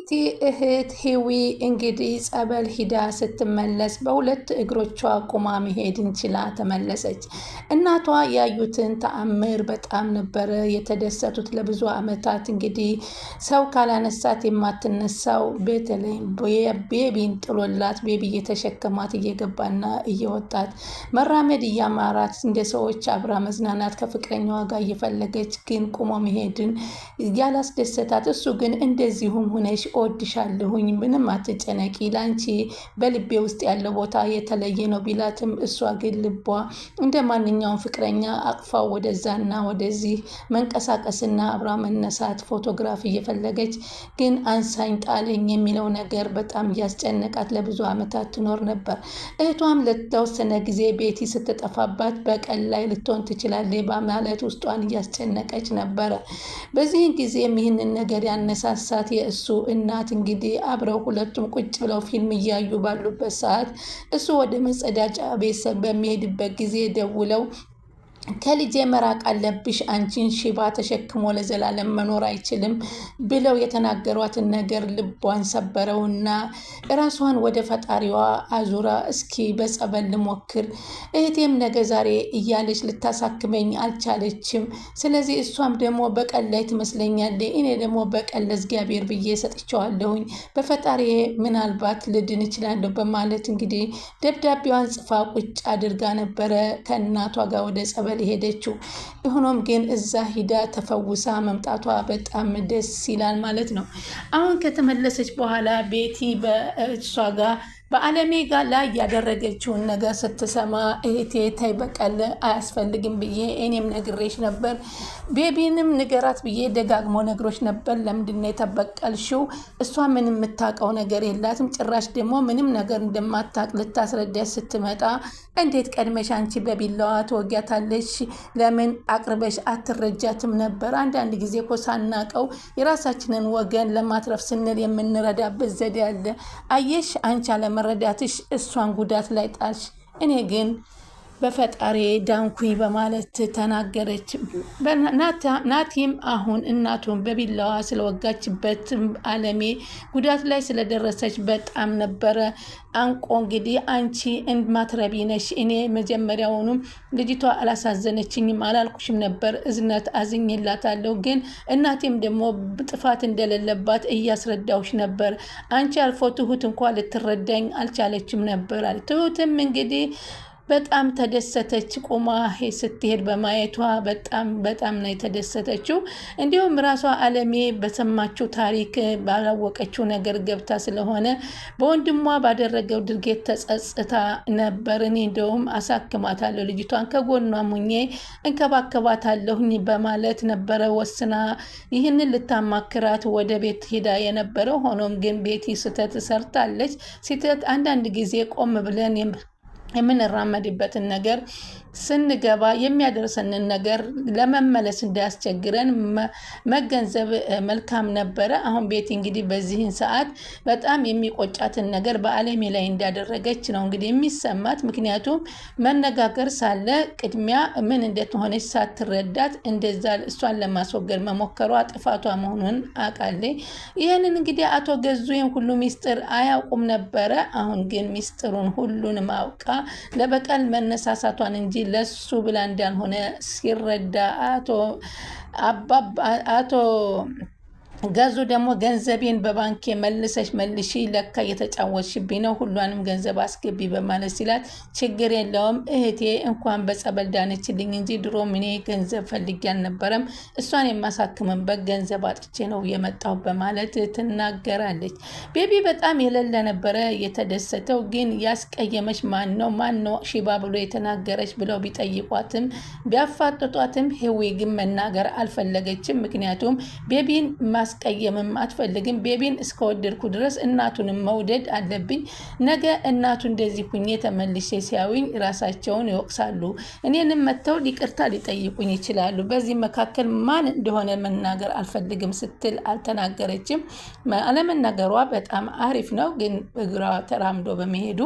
የቤቲ እህት ሂዊ እንግዲህ ጸበል ሂዳ ስትመለስ በሁለት እግሮቿ ቁማ መሄድ እንችላ ተመለሰች። እናቷ ያዩትን ተአምር በጣም ነበረ የተደሰቱት። ለብዙ ዓመታት እንግዲህ ሰው ካላነሳት የማትነሳው በተለይ ቤቢን ጥሎላት ቤቢ እየተሸከማት እየገባና እየወጣት መራመድ እያማራት እንደ ሰዎች አብራ መዝናናት ከፍቅረኛዋ ጋር እየፈለገች ግን ቁሞ መሄድን ያላስደሰታት እሱ ግን እንደዚሁም ሆነሽ እወድሻለሁኝ ምንም አትጨነቂ ላንቺ በልቤ ውስጥ ያለው ቦታ የተለየ ነው ቢላትም እሷ ግን ልቧ እንደ ማንኛውም ፍቅረኛ አቅፋው ወደዛና ወደዚህ መንቀሳቀስና አብራ መነሳት ፎቶግራፍ እየፈለገች ግን አንሳኝ ጣለኝ የሚለው ነገር በጣም እያስጨነቃት ለብዙ ዓመታት ትኖር ነበር። እህቷም ለተወሰነ ጊዜ ቤቲ ስትጠፋባት በቀል ላይ ልትሆን ትችላለች በማለት ውስጧን እያስጨነቀች ነበረ። በዚህን ጊዜም ይህንን ነገር ያነሳሳት የእሱ እናት እንግዲህ አብረው ሁለቱም ቁጭ ብለው ፊልም እያዩ ባሉበት ሰዓት እሱ ወደ መጸዳጫ ቤት በሚሄድበት ጊዜ ደውለው ከልጄ መራቅ አለብሽ አንቺን ሽባ ተሸክሞ ለዘላለም መኖር አይችልም ብለው የተናገሯትን ነገር ልቧን ሰበረውና ራሷን ወደ ፈጣሪዋ አዙራ እስኪ በጸበል ልሞክር እህቴም ነገ ዛሬ እያለች ልታሳክመኝ አልቻለችም። ስለዚህ እሷም ደግሞ በቀል ላይ ትመስለኛለች። እኔ ደግሞ በቀል ለእግዚአብሔር ብዬ ሰጥቼዋለሁኝ በፈጣሪ ምናልባት ልድን እችላለሁ በማለት እንግዲህ ደብዳቤዋን ጽፋ ቁጭ አድርጋ ነበረ ከእናቷ ጋር ወደ ጸበል ሄደችው። ሆኖም ግን እዛ ሂዳ ተፈውሳ መምጣቷ በጣም ደስ ይላል ማለት ነው። አሁን ከተመለሰች በኋላ ቤቲ በእሷ ጋር በአለሜ ጋር ላይ ያደረገችውን ነገር ስትሰማ እህቴ ተይ በቀል አያስፈልግም ብዬ እኔም ነግሬሽ ነበር፣ ቤቢንም ንገራት ብዬ ደጋግሞ ነግሮች ነበር። ለምንድነው የተበቀልሽው? እሷ ምንም የምታውቀው ነገር የላትም። ጭራሽ ደግሞ ምንም ነገር እንደማታውቅ ልታስረዳት ስትመጣ እንዴት ቀድመሽ አንቺ በቢላዋ ትወጊያታለሽ? ለምን አቅርበሽ አትረጃትም ነበር? አንዳንድ ጊዜ እኮ ሳናቀው የራሳችንን ወገን ለማትረፍ ስንል የምንረዳበት ዘዴ አለ። አየሽ አንቺ አለመረዳትሽ እሷን ጉዳት ላይ ጣልሽ። እኔ ግን በፈጣሪ ዳንኩኝ በማለት ተናገረች። ናቲም አሁን እናቱን በቢላዋ ስለወጋችበት አለሜ ጉዳት ላይ ስለደረሰች በጣም ነበረ አንቆ እንግዲህ አንቺ ማትረቢ ነሽ፣ እኔ መጀመሪያውኑም ልጅቷ አላሳዘነችኝም አላልኩሽም ነበር? እዝነት አዝኝላታለሁ፣ ግን እናቴም ደግሞ ጥፋት እንደሌለባት እያስረዳውሽ ነበር። አንቺ አልፎ ትሁት እንኳ ልትረዳኝ አልቻለችም ነበር አለ። ትሁትም እንግዲህ በጣም ተደሰተች። ቁማ ስትሄድ በማየቷ በጣም ነው የተደሰተችው። እንዲሁም ራሷ አለሜ በሰማችው ታሪክ ባላወቀችው ነገር ገብታ ስለሆነ በወንድሟ ባደረገው ድርጊት ተጸጽታ ነበር። እኔ እንደውም አሳክማታለሁ ልጅቷን ከጎኗ ሙኜ እንከባከባታለሁኝ በማለት ነበረ ወስና ይህንን ልታማክራት ወደ ቤት ሄዳ የነበረው። ሆኖም ግን ቤቲ ስህተት ሰርታለች። ስህተት አንዳንድ ጊዜ ቆም ብለን የምንራመድበትን ነገር ስንገባ የሚያደርሰንን ነገር ለመመለስ እንዳያስቸግረን መገንዘብ መልካም ነበረ። አሁን ቤቲ እንግዲህ በዚህን ሰዓት በጣም የሚቆጫትን ነገር በአለሜ ላይ እንዳደረገች ነው እንግዲህ የሚሰማት። ምክንያቱም መነጋገር ሳለ ቅድሚያ ምን እንደሆነች ሳትረዳት እንደዛ እሷን ለማስወገድ መሞከሯ ጥፋቷ መሆኑን አውቃለች። ይህንን እንግዲህ አቶ ገዙ ይህን ሁሉ ሚስጥር አያውቁም ነበረ። አሁን ግን ሚስጥሩን ሁሉንም አውቃ ለበቀል መነሳሳቷን እንጂ ለሱ ብላ እንዳልሆነ ሲረዳ አቶ ገዙ ደግሞ ገንዘቤን በባንክ መልሰሽ መልሺ፣ ለካ የተጫወትሽብኝ ነው፣ ሁሏንም ገንዘብ አስገቢ በማለት ሲላት ችግር የለውም እህቴ እንኳን በጸበል ዳነችልኝ እንጂ ድሮም እኔ ገንዘብ ፈልጌ አልነበረም፣ እሷን የማሳክምበት ገንዘብ አጥቼ ነው የመጣው በማለት ትናገራለች። ቤቢ በጣም የሌለ ነበረ የተደሰተው። ግን ያስቀየመች ማን ነው ሽባ ብሎ የተናገረች ብለው ቢጠይቋትም ቢያፋጥጧትም ሄዊ ግን መናገር አልፈለገችም። ምክንያቱም ቤቢን ማስቀየምም አትፈልግም። ቤቢን እስከወደድኩ ድረስ እናቱንም መውደድ አለብኝ። ነገ እናቱ እንደዚህ ሁኜ ተመልሼ ሲያዩኝ ራሳቸውን ይወቅሳሉ፣ እኔንም መተው ይቅርታ ሊጠይቁኝ ይችላሉ። በዚህ መካከል ማን እንደሆነ መናገር አልፈልግም ስትል አልተናገረችም። አለመናገሯ በጣም አሪፍ ነው። ግን እግሯ ተራምዶ በመሄዱ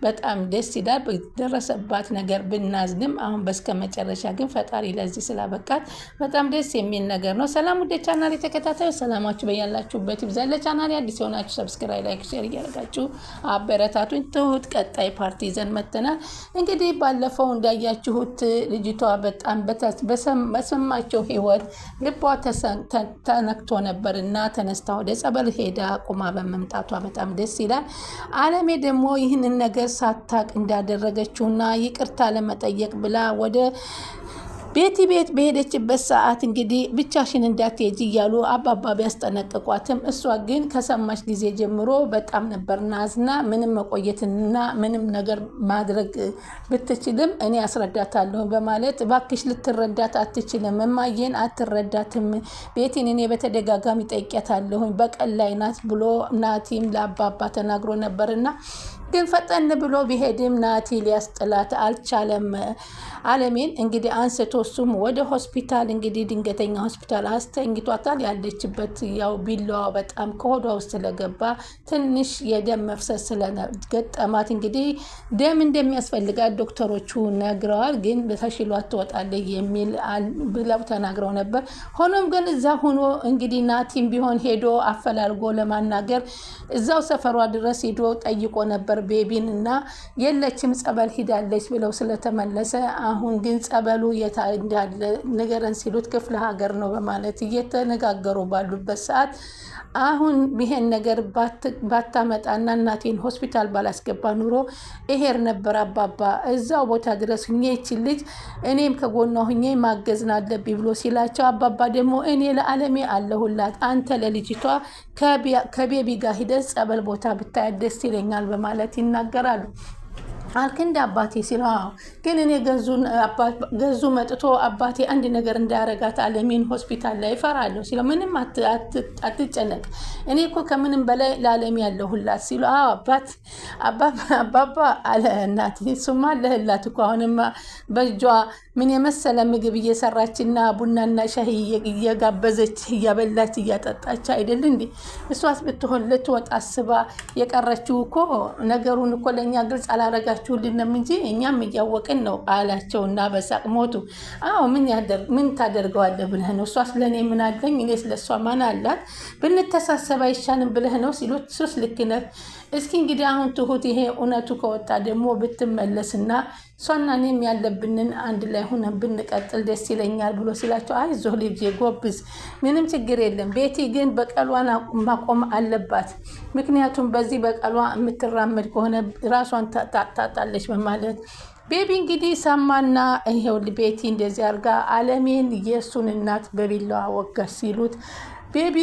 በጣም ደስ ይላል። በደረሰባት ነገር ብናዝንም አሁን በስከ መጨረሻ ግን ፈጣሪ ለዚህ ስላበቃት በጣም ደስ የሚል ነገር ነው። ሰላም ወደ ቻናል የተከታታዩ ሰላም ሰላማችሁ በያላችሁበት ይብዛል። ለቻናሌ አዲስ የሆናችሁ ሰብስክራይብ፣ ላይክ፣ ሼር እያደረጋችሁ አበረታቱኝ። ትሁት ቀጣይ ፓርቲ ይዘን መጥተናል። እንግዲህ ባለፈው እንዳያችሁት ልጅቷ በጣም በሰማቸው ህይወት ልቧ ተነክቶ ነበር እና ተነስታ ወደ ጸበል ሄዳ ቁማ በመምጣቷ በጣም ደስ ይላል። አለሜ ደግሞ ይህንን ነገር ሳታቅ እንዳደረገችውና ይቅርታ ለመጠየቅ ብላ ወደ ቤቲ ቤት በሄደችበት ሰዓት እንግዲህ ብቻሽን እንዳትሄጂ እያሉ አባባ ቢያስጠነቅቋትም እሷ ግን ከሰማች ጊዜ ጀምሮ በጣም ነበር ናዝና ምንም መቆየትና ምንም ነገር ማድረግ ብትችልም እኔ አስረዳታለሁ በማለት እባክሽ ልትረዳት አትችልም፣ እማዬን አትረዳትም፣ ቤቲን እኔ በተደጋጋሚ ጠይቄያታለሁኝ በቀል ላይ ናት ብሎ ናቲም ለአባባ ተናግሮ ነበርና ግን ፈጠን ብሎ ቢሄድም ናቲ ሊያስጥላት አልቻለም። አለሜን እንግዲህ አንስቶ እሱም ወደ ሆስፒታል እንግዲህ ድንገተኛ ሆስፒታል አስተኝቷታል። ያለችበት ያው ቢላዋ በጣም ከሆዷ ውስጥ ስለገባ ትንሽ የደም መፍሰስ ስለገጠማት እንግዲህ ደም እንደሚያስፈልጋት ዶክተሮቹ ነግረዋል። ግን ተሽሏት ትወጣለች የሚል ብለው ተናግረው ነበር። ሆኖም ግን እዛ ሆኖ እንግዲህ ናቲም ቢሆን ሄዶ አፈላልጎ ለማናገር እዛው ሰፈሯ ድረስ ሄዶ ጠይቆ ነበር ቤቢን እና የለችም ጸበል ሂዳለች ብለው ስለተመለሰ አሁን ግን ጸበሉ የታ እንዳለ ነገረን ሲሉት ክፍለ ሀገር ነው በማለት እየተነጋገሩ ባሉበት ሰዓት አሁን ይሄን ነገር ባታመጣና እናቴን ሆስፒታል ባላስገባ ኑሮ እሄድ ነበር አባባ እዛው ቦታ ድረስ ሁኜ ይችል ልጅ እኔም ከጎኗ ሁኜ ማገዝና አለብኝ ብሎ ሲላቸው አባባ ደግሞ እኔ ለአለሜ አለሁላት አንተ ለልጅቷ ከቤቢ ጋር ሂደህ ጸበል ቦታ ብታይ ደስ ይለኛል በማለት ይናገራሉ። አልክ እንደ አባቴ ሲለው ግን እኔ ገዙ መጥቶ አባቴ አንድ ነገር እንዳያረጋት አለሜን ሆስፒታል ላይ እፈራለሁ ሲለው ምንም አትጨነቅ እኔ እኮ ከምንም በላይ ለአለሜ ያለሁላት ሲለው አባባ አለ እናቴ እሱማ አለህላት እኮ አሁንማ በእጇ ምን የመሰለ ምግብ እየሰራችና ቡናና ሻሂ እየጋበዘች እያበላች እያጠጣች አይደል እንዴ? እሷስ ብትሆን ልትወጣ አስባ የቀረችው እኮ ነገሩን እኮ ለእኛ ግልጽ አላረጋችሁልንም እንጂ እኛም እያወቅን ነው አላቸውና በሳቅ ሞቱ። አዎ ምን ታደርገዋለህ ብለህ ነው? እሷስ ለእኔ ምን አለኝ? እኔ ስለሷ ማን አላት? ብንተሳሰብ አይሻልም ብለህ ነው ሲሉት ሱስ ልክ ነህ። እስኪ እንግዲህ አሁን ትሁት ይሄ እውነቱ ከወጣ ደግሞ ብትመለስና እሷና እኔም ያለብንን አንድ ላይ ሆነን ብንቀጥል ደስ ይለኛል ብሎ ሲላቸው አይዞህ ልጄ ጎብዝ፣ ምንም ችግር የለም። ቤቲ ግን በቀሏን ማቆም አለባት። ምክንያቱም በዚህ በቀሏ የምትራመድ ከሆነ ራሷን ታጣለች በማለት ቤቢ እንግዲህ ሰማና ይሄው ቤቲ እንደዚህ አድርጋ አለሜን የእሱን እናት በቢላዋ ወጋች ሲሉት ቤቢ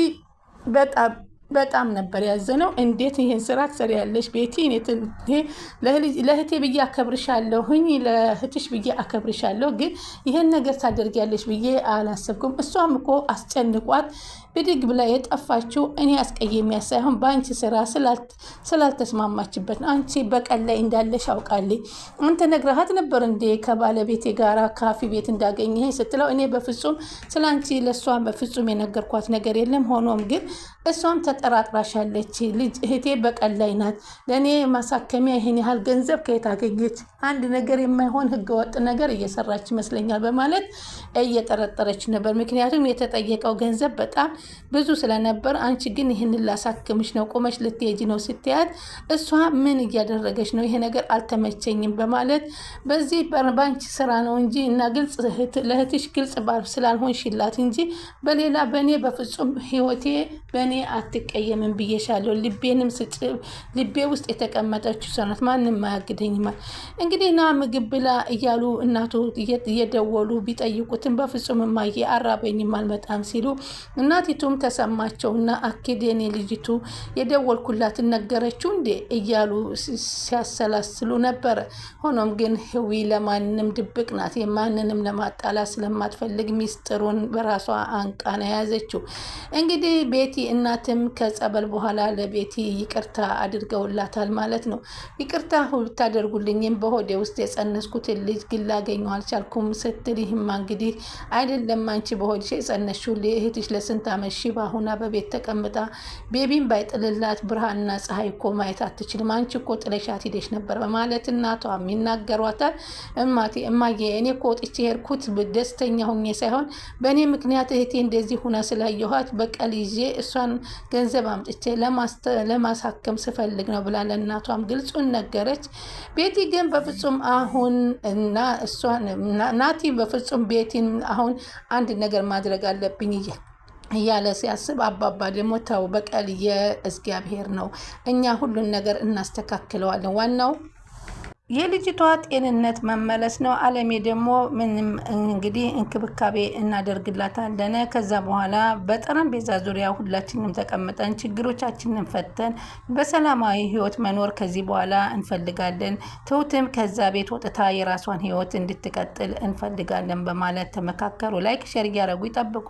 በጣም ነበር ያዘነው። እንዴት ይሄን ስራ ትሰሪያለሽ ቤቲ? ለእህቴ ብዬ አከብርሻለሁኝ፣ ለእህትሽ ብዬ አከብርሻለሁ፣ ግን ይሄን ነገር ታደርጊያለሽ ብዬ አላሰብኩም። እሷም እኮ አስጨንቋት ብድግ ብላ የጠፋችው እኔ አስቀየሚያ ሳይሆን በአንቺ ስራ ስላልተስማማችበት ነው። አንቺ በቀል ላይ እንዳለሽ አውቃለች። አንተ ነግረሃት ነበር እንዴ ከባለቤቴ ጋራ ካፌ ቤት እንዳገኘ ስትለው እኔ በፍጹም ስለ አንቺ ለእሷ በፍጹም የነገርኳት ነገር የለም። ሆኖም ግን እሷም ተጠራጥራሻለች። ልጅ እህቴ በቀል ላይ ናት። ለእኔ ማሳከሚያ ይሄን ያህል ገንዘብ ከየት አገኘች? አንድ ነገር የማይሆን ህገወጥ ነገር እየሰራች ይመስለኛል በማለት እየጠረጠረች ነበር። ምክንያቱም የተጠየቀው ገንዘብ በጣም ብዙ ስለነበር አንቺ ግን ይህንን ላሳክምሽ ነው ቆመሽ ልትሄጂ ነው ስትያት እሷ ምን እያደረገች ነው? ይሄ ነገር አልተመቸኝም በማለት በዚህ በአንቺ ስራ ነው እንጂ እና ግልጽ ለእህትሽ ግልጽ ስላልሆንሽላት እንጂ በሌላ በእኔ በፍጹም ህይወቴ በእኔ አትቀየምን ብዬሻለሁ። ልቤንም ልቤ ውስጥ የተቀመጠችው ሰናት ማንም አያግደኝማል። እንግዲህ ና ምግብ ብላ እያሉ እናቱ እየደወሉ ቢጠይቁትም በፍጹም እማዬ አራበኝም አልመጣም ሲሉ እናቲቱም ተሰማቸውና አኬዴኔ ልጅቱ የደወልኩላትን ነገረችው እንዴ እያሉ ሲያሰላስሉ ነበረ። ሆኖም ግን ህዊ ለማንም ድብቅ ናት። የማንንም ለማጣላት ስለማትፈልግ ሚስጥሩን በራሷ አንቃና የያዘችው። እንግዲህ ቤቲ እናትም ከጸበል በኋላ ለቤቲ ይቅርታ አድርገውላታል ማለት ነው። ይቅርታ ብታደርጉልኝም በሆዴ ውስጥ የጸነስኩትን ልጅ ግን ላገኘው አልቻልኩም ስትል፣ ይህማ እንግዲህ አይደለም አንቺ በሆድሽ የጸነስሽው እህትሽ ለስንት ዓመት ሽባ ሁና በቤት ተቀምጣ ቤቢን ባይጥልላት ብርሃንና ፀሐይ እኮ ማየት አትችልም፣ አንቺ እኮ ጥለሻት ሂደሽ ነበር በማለት እናቷም ይናገሯታል። እማዬ እኔ እኮ ወጥቼ ሄድኩት ደስተኛ ሁኜ ሳይሆን በእኔ ምክንያት እህቴ እንደዚህ ሁና ስላየኋት በቀል ይዤ እሷን ገንዘብ አምጥቼ ለማሳከም ስፈልግ ነው ብላ ለእናቷም ግልጹን ነገረች። ቤቲ ግን በፍጹም አሁን እና እሷን ናቲ በፍጹም ቤቲን አሁን አንድ ነገር ማድረግ አለብኝ እያለ ሲያስብ፣ አባባ ደግሞ ተው በቀል የእግዚአብሔር ነው፣ እኛ ሁሉን ነገር እናስተካክለዋለን፣ ዋናው የልጅቷ ጤንነት መመለስ ነው። አለሜ ደግሞ ምንም እንግዲህ እንክብካቤ እናደርግላታለን። ከዛ በኋላ በጠረጴዛ ዙሪያ ሁላችንም ተቀምጠን ችግሮቻችንን ፈተን በሰላማዊ ህይወት መኖር ከዚህ በኋላ እንፈልጋለን። ትሁትም ከዛ ቤት ወጥታ የራሷን ህይወት እንድትቀጥል እንፈልጋለን በማለት ተመካከሩ። ላይክ ሸር እያደረጉ ይጠብቁ።